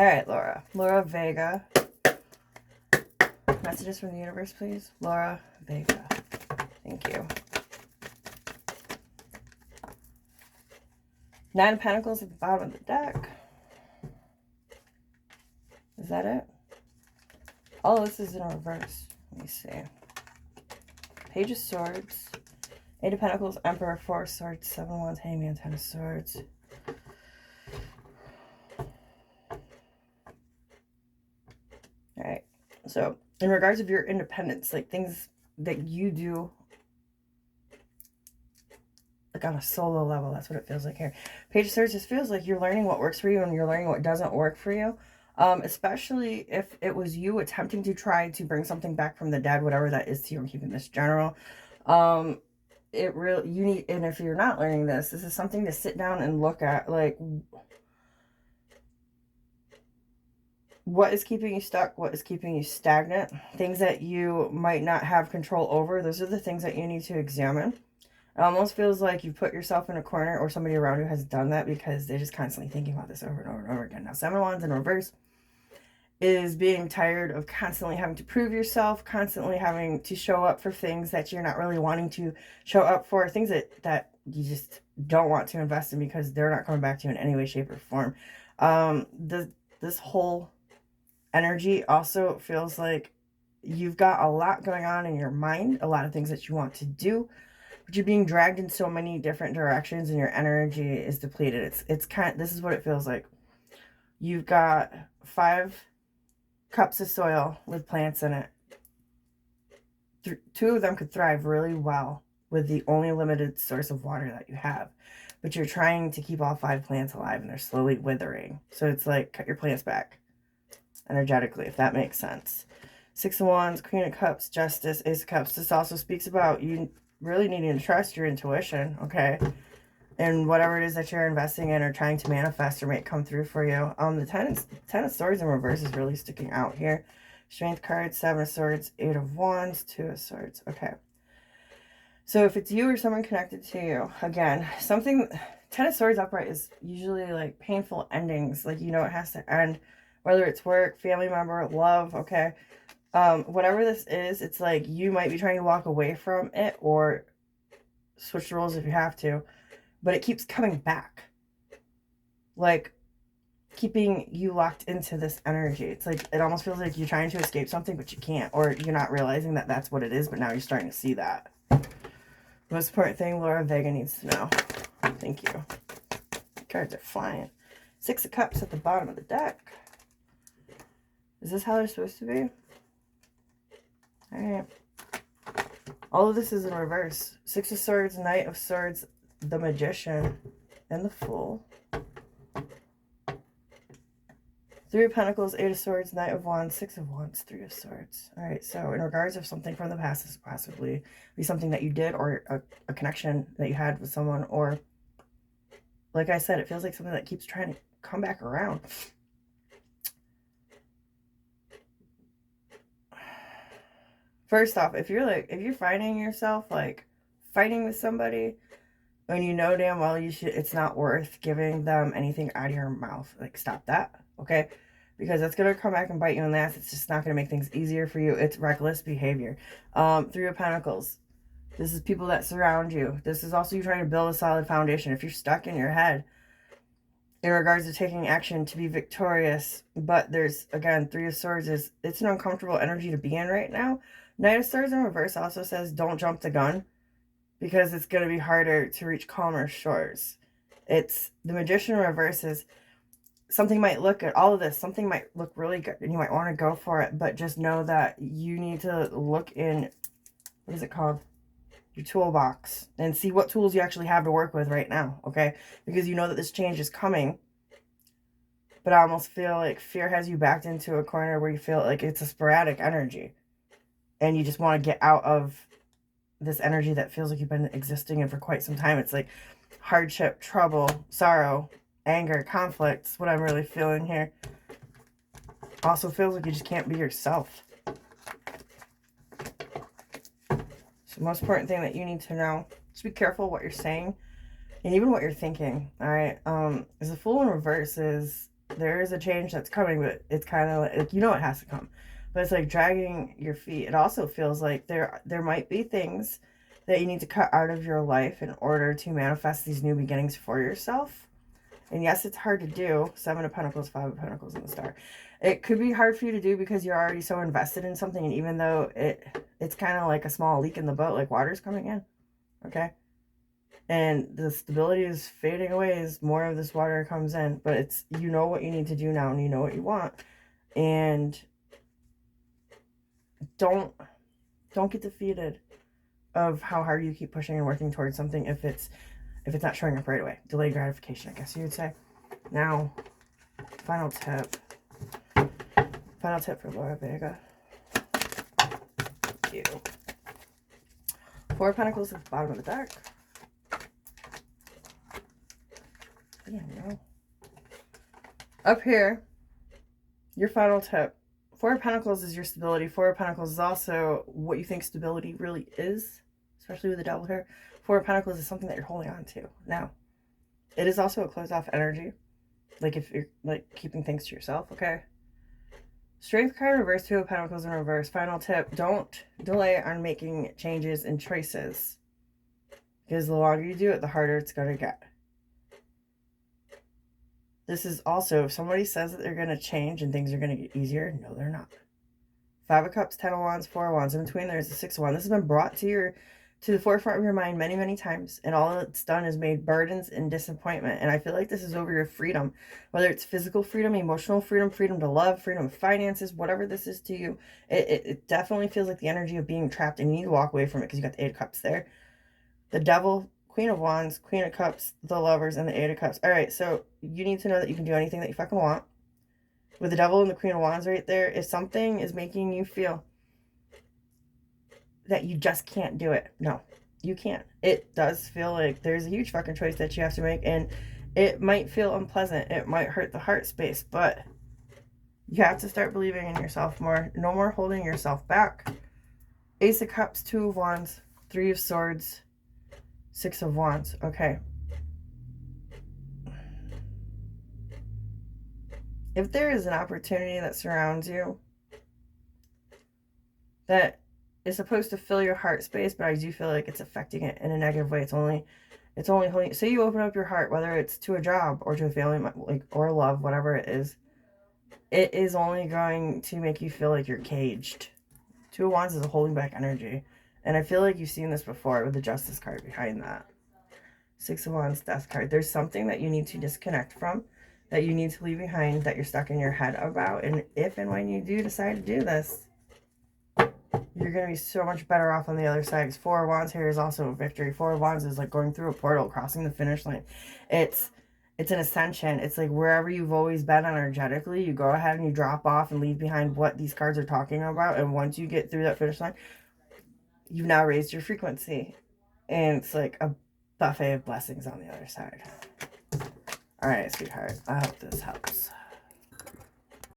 right, Laura. Laura Vega. Messages from the universe, please. Laura Vega. Thank you. Nine of Pentacles at the bottom of the deck. Is that it? All of this is in reverse. Let me see. Page of Swords. Eight of Pentacles, Emperor, Four of Swords, Seven of Wands, Hangman, Ten of Swords. Alright. So, in regards of your independence, like things that you do like on a solo level, that's what it feels like here. Page of Swords just feels like you're learning what works for you and you're learning what doesn't work for you. Especially if it was you attempting to try to bring something back from the dead, whatever that is to you. I'm keeping this general. It really, you need, and if you're not learning this, this is something to sit down and look at, like, what is keeping you stuck? What is keeping you stagnant? Things that you might not have control over. Those are the things that you need to examine. It almost feels like you put yourself in a corner or somebody around you has done that because they're just constantly thinking about this over and over and over again. Now, Seven of Wands in reverse is being tired of constantly having to prove yourself, constantly having to show up for things that you're not really wanting to show up for, things that you just don't want to invest in because they're not coming back to you in any way, shape, or form. This whole energy also feels like you've got a lot going on in your mind, a lot of things that you want to do, but you're being dragged in so many different directions and your energy is depleted. It's kind of, this is what it feels like. You've got 5 cups of soil with plants in it. 2 of them could thrive really well with the only limited source of water that you have, but you're trying to keep all 5 plants alive and they're slowly withering. So it's like, cut your plants back energetically, if that makes sense. 6 of Wands, Queen of Cups, Justice, Ace of Cups. This also speaks about you really needing to trust your intuition, okay? And whatever it is that you're investing in or trying to manifest or make come through for you. The Ten of Swords in reverse is really sticking out here. Strength card, 7 of Swords, 8 of Wands, 2 of Swords. Okay. So if it's you or someone connected to you, again, something, 10 of Swords upright is usually like painful endings. Like, you know, it has to end, whether it's work, family member, love, okay? Whatever this is, it's like you might be trying to walk away from it or switch the roles if you have to. But it keeps coming back, like keeping you locked into this energy. It's like, it almost feels like you're trying to escape something, but you can't, or you're not realizing that that's what it is, but now you're starting to see that. Most important thing Laura Vega needs to know. Thank you. Cards are flying. 6 of Cups at the bottom of the deck. Is this how they're supposed to be? All right. All of this is in reverse. 6 of Swords, Knight of Swords, the Magician, and the Fool. 3 of Pentacles, 8 of Swords, Knight of Wands, 6 of Wands, 3 of Swords. All right, so in regards of something from the past, this possibly be something that you did or a connection that you had with someone, or like I said, it feels like something that keeps trying to come back around. First off, if you're finding yourself like fighting with somebody and you know damn well it's not worth giving them anything out of your mouth, like, stop that, okay? Because that's going to come back and bite you in the ass. It's just not going to make things easier for you. It's reckless behavior. 3 of Pentacles. This is people that surround you. This is also you trying to build a solid foundation. If you're stuck in your head in regards to taking action to be victorious, but there's, again, 3 of Swords is, it's an uncomfortable energy to be in right now. Knight of Swords in reverse also says don't jump the gun, because it's going to be harder to reach calmer shores. It's the Magician in reverse is something might look at all of this. Something might look really good and you might want to go for it, but just know that you need to look in, what is it called? Your toolbox, and see what tools you actually have to work with right now, okay? Because you know that this change is coming, but I almost feel like fear has you backed into a corner where you feel like it's a sporadic energy and you just want to get out of this energy that feels like you've been existing in for quite some time. It's like hardship, trouble, sorrow, anger, conflicts, what I'm really feeling here. Also feels like you just can't be yourself. So most important thing that you need to know, just be careful what you're saying and even what you're thinking, all right? Is the Fool in reverse is there is a change that's coming, but it's kind of like, you know, it has to come, but it's like dragging your feet. It also feels like there might be things that you need to cut out of your life in order to manifest these new beginnings for yourself. And yes, it's hard to do. 7 of Pentacles, 5 of Pentacles, and the Star. It could be hard for you to do because you're already so invested in something, and even though it's kind of like a small leak in the boat, like water's coming in, okay? And the stability is fading away as more of this water comes in. But it's, you know what you need to do now, and you know what you want. And don't get defeated of how hard you keep pushing and working towards something if it's not showing up right away. Delayed gratification, I guess you would say. Now, final tip. Final tip for Laura Vega. Thank you. 4 of Pentacles at the bottom of the deck. Yeah, no. Up here, your final tip. 4 of Pentacles is your stability. 4 of Pentacles is also what you think stability really is, especially with the Devil here. 4 of Pentacles is something that you're holding on to. Now, it is also a closed off energy. Like if you're like keeping things to yourself, okay? Strength card reverse, 2 of Pentacles in reverse. Final tip, don't delay on making changes and choices. Because the longer you do it, the harder it's going to get. This is also, if somebody says that they're going to change and things are going to get easier, no, they're not. 5 of Cups, 10 of Wands, 4 of Wands. In between, there's the 6 of Wands. This has been brought to the forefront of your mind many, many times. And all it's done is made burdens and disappointment. And I feel like this is over your freedom. Whether it's physical freedom, emotional freedom, freedom to love, freedom of finances, whatever this is to you. It definitely feels like the energy of being trapped. And you need to walk away from it because you got the 8 of Cups there. The Devil, Queen of Wands, Queen of Cups, the Lovers, and the 8 of Cups. All right, so you need to know that you can do anything that you fucking want. With the Devil and the Queen of Wands right there, if something is making you feel that you just can't do it, no, you can't. It does feel like there's a huge fucking choice that you have to make, and it might feel unpleasant. It might hurt the heart space, but you have to start believing in yourself more. No more holding yourself back. Ace of Cups, 2 of Wands, 3 of Swords, 6 of Wands. Okay. If there is an opportunity that surrounds you that is supposed to fill your heart space, but I do feel like it's affecting it in a negative way. It's only holding. Say you open up your heart, whether it's to a job or to a family, like, or love, whatever it is only going to make you feel like you're caged. 2 of Wands is a holding back energy. And I feel like you've seen this before with the Justice card behind that. 6 of Wands, Death card. There's something that you need to disconnect from, that you need to leave behind, that you're stuck in your head about. And if and when you do decide to do this, you're going to be so much better off on the other side. 4 of Wands here is also a victory. 4 of Wands is like going through a portal, crossing the finish line. It's an ascension. It's like wherever you've always been energetically, you go ahead and you drop off and leave behind what these cards are talking about. And once you get through that finish line, you've now raised your frequency. And it's like a buffet of blessings on the other side. All right, sweetheart. I hope this helps.